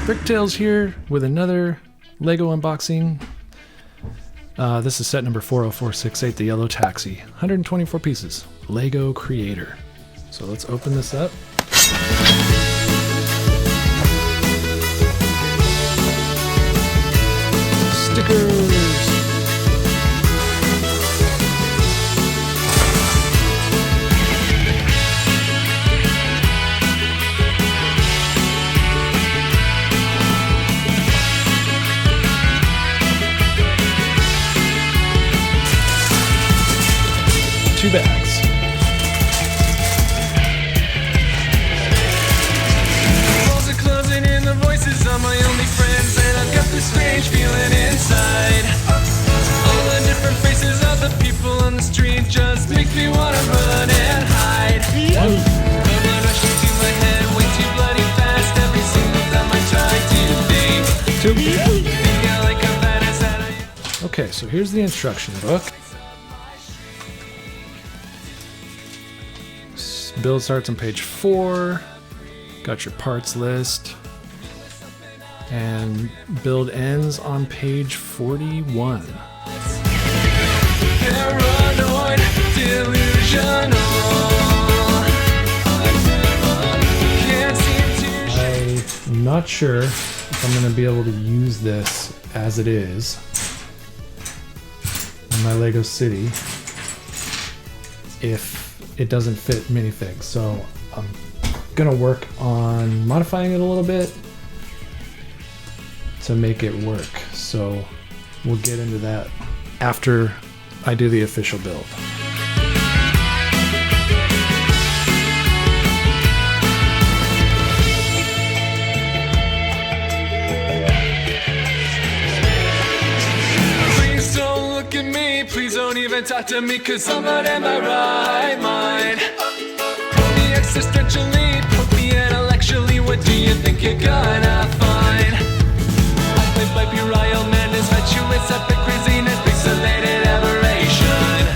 Bricktails here with another Lego unboxing. This is set number 40468, the yellow taxi. 124 pieces. Lego Creator. So let's open this up. Stickers! 2 bags. Walls are closing in, the voices are my only friends, and I've got this strange feeling inside. All the different faces of the people on the street just makes me wanna run and hide. The blood rushing to my head way too bloody fast every single time I try to think. Yeah, like a badass that I... Okay, so here's the instruction book. Build starts on page 4. Got your parts list. And build ends on page 41. Paranoid, delusional. I'm not sure if I'm going to be able to use this as it is in my Lego City if it doesn't fit minifigs. So I'm gonna work on modifying it a little bit to make it work. So we'll get into that after I do the official build. Please don't look at me, please don't even talk to me, cause I'm not in my right mind. Poke me existentially, poke me intellectually, what do you think you're gonna find? I play by puerile madness, fatuous epic craziness, pixelated aberration.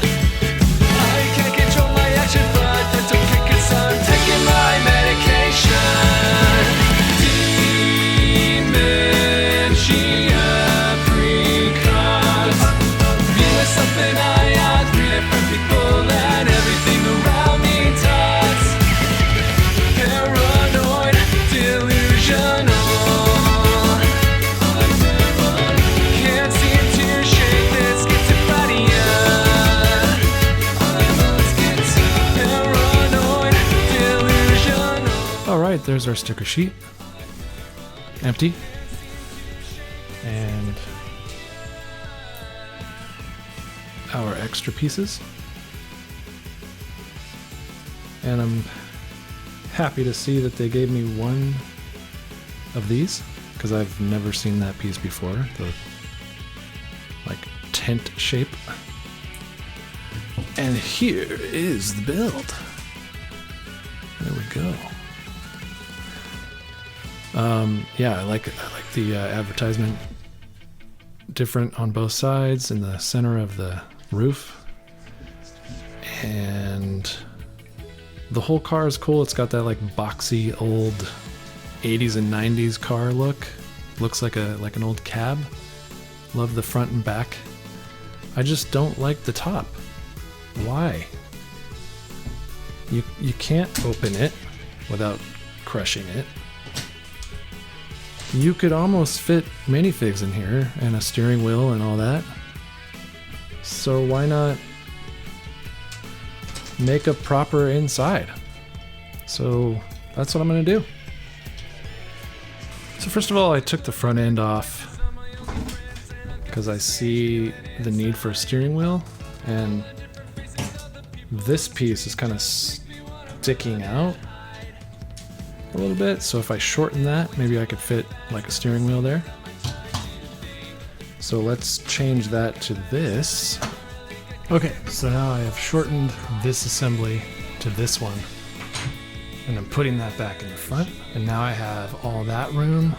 I can't control my action, but that's okay, cause I'm taking my medication. Dementia precox. View is something I ask, read it from people and everything around me talks. Paranoid, delusional. Can't seem to shake this schizophrenia. Paranoid, delusional. Alright, there's our sticker sheet. Empty. And our extra pieces. And I'm happy to see that they gave me one of these because I've never seen that piece before, the like tent shape. And here is the build. There we go. Yeah, I like the advertisement. Different on both sides in the center of the roof, and the whole car is cool. It's got that like boxy old 80s and 90s car look. Looks like an old cab. Love the front and back. I just don't like the top. Why? You can't open it without crushing it. You could almost fit minifigs in here and a steering wheel and all that. So why not make a proper inside? So that's what I'm gonna do. So first of all, I took the front end off because I see the need for a steering wheel, and this piece is kind of sticking out a little bit, so if I shorten that, maybe I could fit like a steering wheel there. So let's change that to this. Okay, so now I have shortened this assembly to this one, and I'm putting that back in the front, and now I have all that room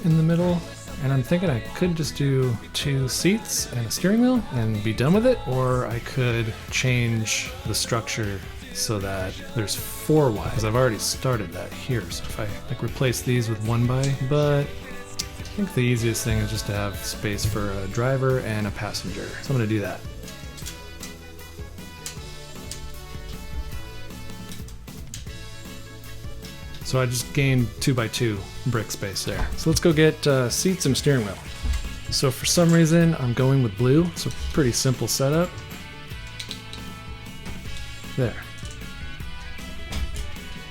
in the middle and I'm thinking I could just do 2 seats and a steering wheel and be done with it, or I could change the structure so that there's 4 wide, because I've already started that here. So if I like replace these with 1 by, but I think the easiest thing is just to have space for a driver and a passenger. So I'm gonna do that. So I just gained 2 by 2 brick space there. So let's go get seats and a steering wheel. So for some reason, I'm going with blue. It's a pretty simple setup. There.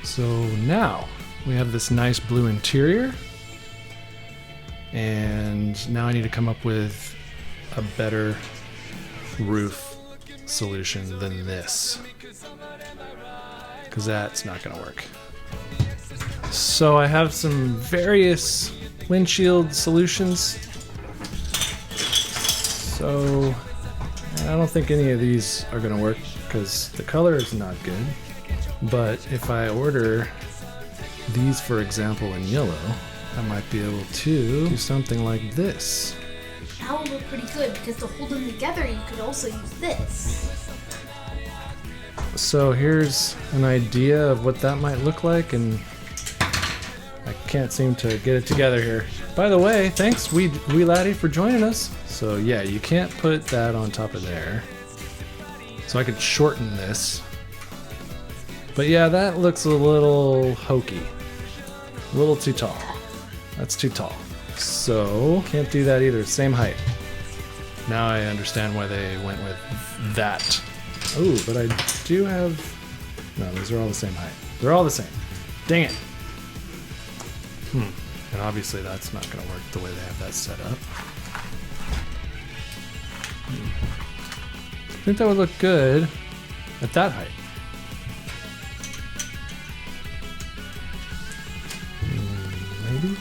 So now we have this nice blue interior. And now I need to come up with a better roof solution than this, because that's not gonna work. So I have some various windshield solutions. So I don't think any of these are gonna work because the color is not good. But if I order these, for example, in yellow, I might be able to do something like this. That would look pretty good, because to hold them together, you could also use this. So here's an idea of what that might look like, and I can't seem to get it together here. By the way, thanks Wee Laddie for joining us. So yeah, you can't put that on top of there. So I could shorten this. But yeah, that looks a little hokey. A little too tall. That's too tall. So can't do that either, same height. Now I understand why they went with that. Oh, but I do have, no, these are all the same height. They're all the same. Dang it. And obviously that's not gonna work the way they have that set up. I think that would look good at that height. Maybe?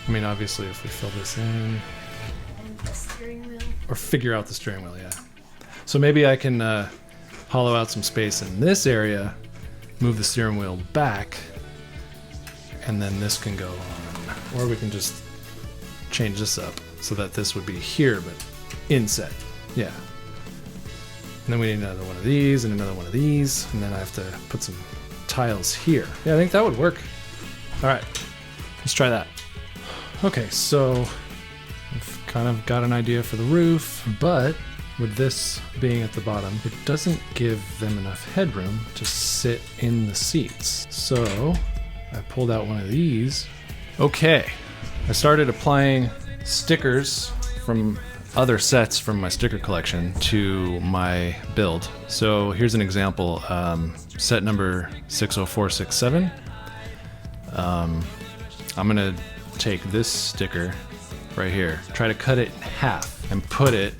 I mean, obviously if we fill this in. And the steering wheel. Or figure out the steering wheel, yeah. So maybe I can hollow out some space in this area, move the steering wheel back, and then this can go on. Or we can just change this up so that this would be here, but inset. Yeah. And then we need another one of these and another one of these, and then I have to put some tiles here. Yeah, I think that would work. All right, let's try that. Okay, so I've kind of got an idea for the roof, but with this being at the bottom, it doesn't give them enough headroom to sit in the seats. So I pulled out one of these. Okay, I started applying stickers from other sets from my sticker collection to my build. So here's an example, set number 60467. I'm gonna take this sticker right here, try to cut it in half and put it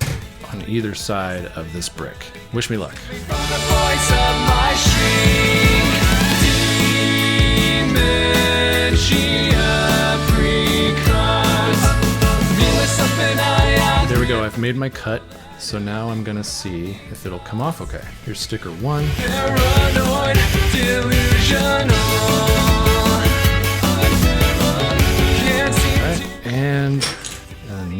on either side of this brick. Wish me luck. There we go, I've made my cut. So now I'm gonna see if it'll come off okay. Here's sticker 1. Paranoid, delusional. And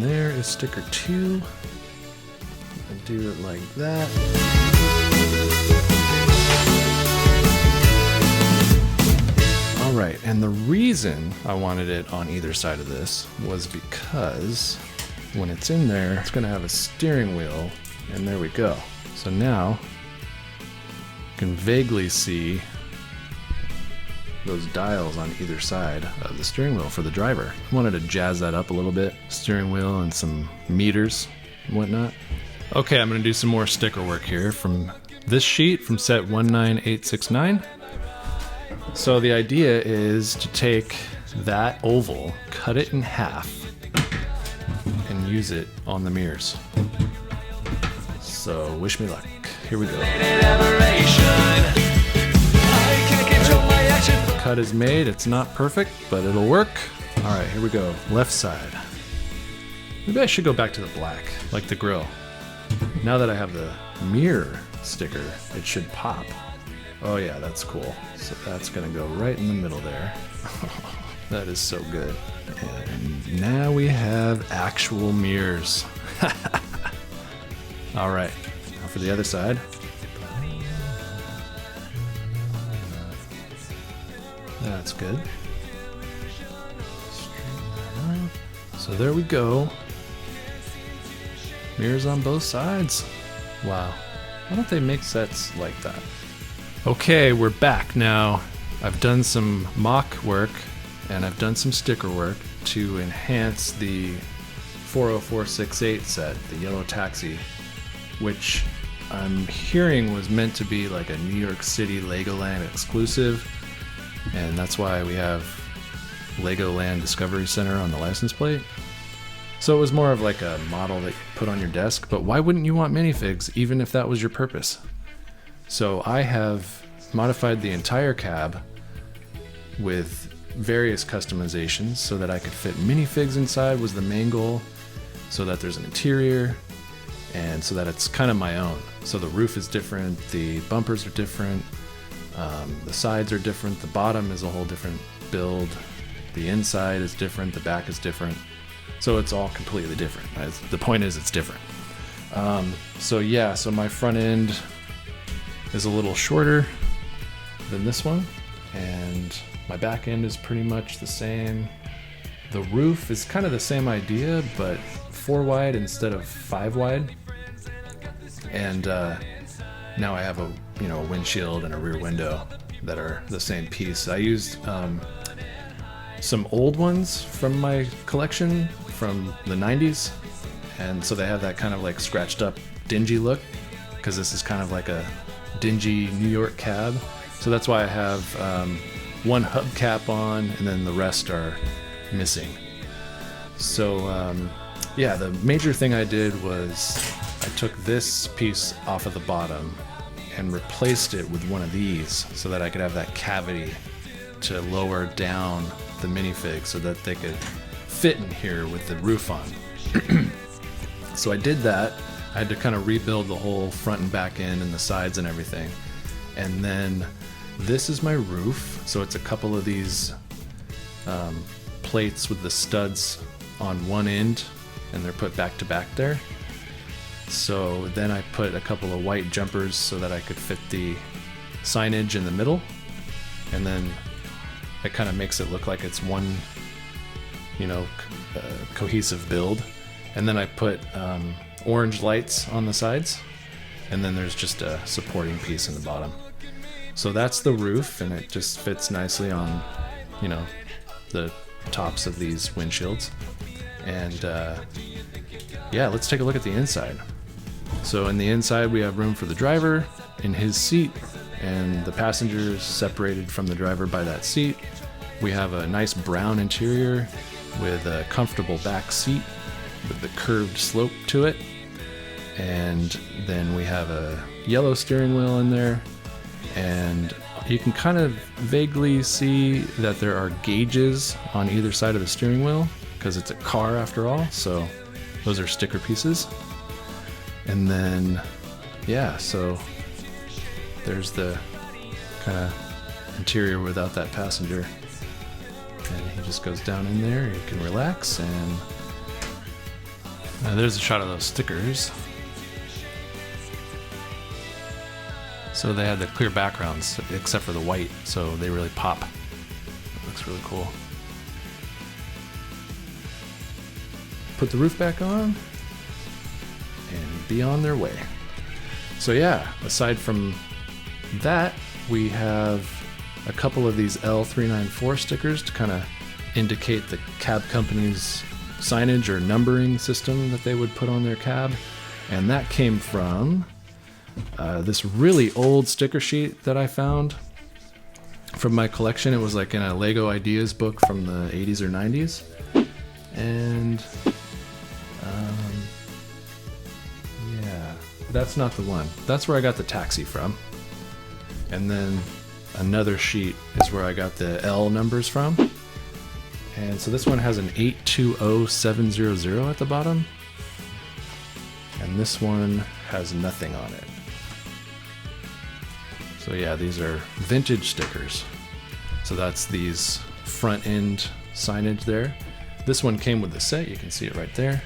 there is sticker 2. I'll do it like that. All right, and the reason I wanted it on either side of this was because when it's in there, it's gonna have a steering wheel, and there we go. So now you can vaguely see those dials on either side of the steering wheel for the driver. I wanted to jazz that up a little bit. Steering wheel and some meters and whatnot. Okay, I'm gonna do some more sticker work here from this sheet from set 19869. So the idea is to take that oval, cut it in half, and use it on the mirrors. So wish me luck. Here we go. Cut is made. It's not perfect, but it'll work. All right, here we go. Left side. Maybe I should go back to the black, like the grill. Now that I have the mirror sticker, it should pop. Oh yeah, that's cool. So that's gonna go right in the middle there. That is so good. And now we have actual mirrors. All right, now for the other side. That's good. So there we go. Mirrors on both sides. Wow. Why don't they make sets like that? Okay, we're back now. I've done some MOC work and I've done some sticker work to enhance the 40468 set, the yellow taxi, which I'm hearing was meant to be like a New York City Legoland exclusive, and that's why we have Legoland Discovery Center on the license plate. So it was more of like a model that you put on your desk, but why wouldn't you want minifigs even if that was your purpose? So I have modified the entire cab with various customizations so that I could fit minifigs inside was the main goal, so that there's an interior and so that it's kind of my own. So the roof is different, the bumpers are different, the sides are different, the bottom is a whole different build, the inside is different, the back is different. So it's all completely different. The point is it's different. So yeah, so my front end is a little shorter than this one, and my back end is pretty much the same. The roof is kind of the same idea, but 4 wide instead of 5 wide. And now I have a windshield and a rear window that are the same piece. I used some old ones from my collection from the 90s, and so they have that kind of like scratched up dingy look, because this is kind of like a dingy New York cab. So that's why I have one hubcap on and then the rest are missing. So yeah, the major thing I did was I took this piece off of the bottom and replaced it with one of these so that I could have that cavity to lower down the minifig so that they could fit in here with the roof on. So I did that. I had to kind of rebuild the whole front and back end and the sides and everything. And then this is my roof. So it's a couple of these plates with the studs on one end, and they're put back to back there. So then I put a couple of white jumpers so that I could fit the signage in the middle, and then it kind of makes it look like it's one, cohesive build. And then I put orange lights on the sides, and then there's just a supporting piece in the bottom. So that's the roof, and it just fits nicely on, the tops of these windshields. And yeah, let's take a look at the inside. So in the inside, we have room for the driver in his seat, and the passengers separated from the driver by that seat. We have a nice brown interior with a comfortable back seat with the curved slope to it. And then we have a yellow steering wheel in there, and you can kind of vaguely see that there are gauges on either side of the steering wheel because it's a car after all. So those are sticker pieces. And then, yeah, so there's the kind of interior without that passenger. And he just goes down in there, you can relax, and there's a shot of those stickers. So they had the clear backgrounds except for the white, so they really pop. It looks really cool. Put the roof back on and be on their way. So yeah, aside from that, we have a couple of these L394 stickers to kind of indicate the cab company's signage or numbering system that they would put on their cab. And that came from this really old sticker sheet that I found from my collection. It was like in a Lego Ideas book from the 80s or 90s. And yeah, that's not the one. That's where I got the taxi from. And then another sheet is where I got the L numbers from. And so this one has an 820700 at the bottom. And this one has nothing on it. So yeah, these are vintage stickers. So that's these front end signage there. this one came with the set. You can see it right there.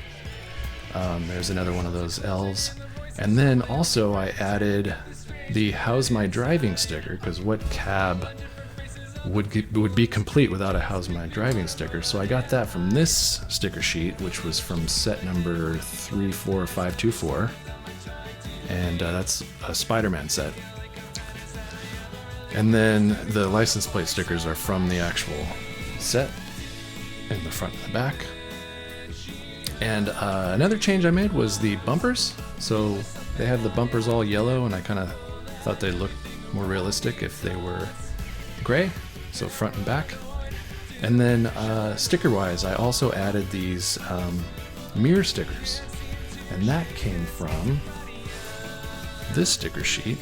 There's another one of those L's. And then also I added the "How's My Driving" sticker, because what cab would be complete without a "How's My Driving" sticker? So I got that from this sticker sheet, which was from set number 34524. And that's a Spider-Man set. And then the license plate stickers are from the actual set in the front and the back. And another change I made was the bumpers. So they have the bumpers all yellow, and I kind of thought they'd look more realistic if they were gray, so front and back. And then sticker-wise, I also added these mirror stickers, and that came from this sticker sheet,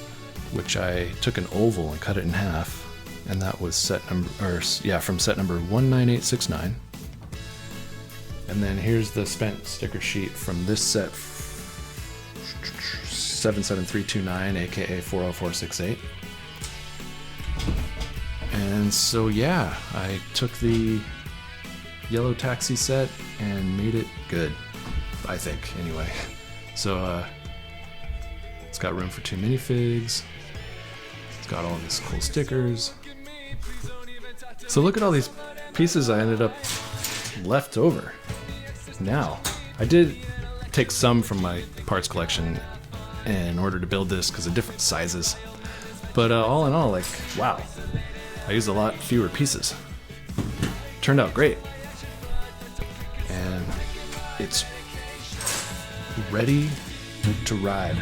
which I took an oval and cut it in half, and that was from set number 19869. And then here's the spent sticker sheet from this set 77329, aka 40468. And so yeah, I took the yellow taxi set and made it good, I think, anyway. So it's got room for 2 minifigs. It's got all these cool stickers. So look at all these pieces I ended up left over. Now, I did take some from my parts collection in order to build this because of different sizes. But all in all, like, wow, I used a lot fewer pieces. Turned out great. And it's ready to ride.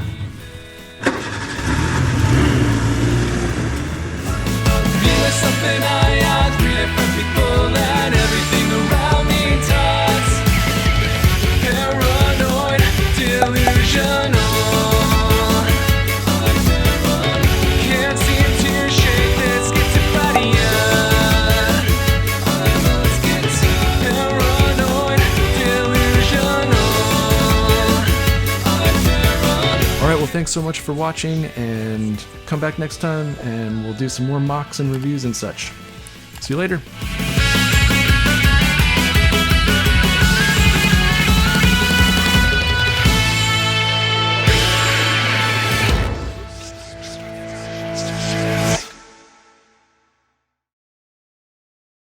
Something I outgrew from people and everything around me talks. Paranoid, delusional. Can't seem to shake this schizophrenia. Paranoid, delusional. Alright, well thanks so much for watching, and come back next time and we'll do some more mocks and reviews and such. See you later.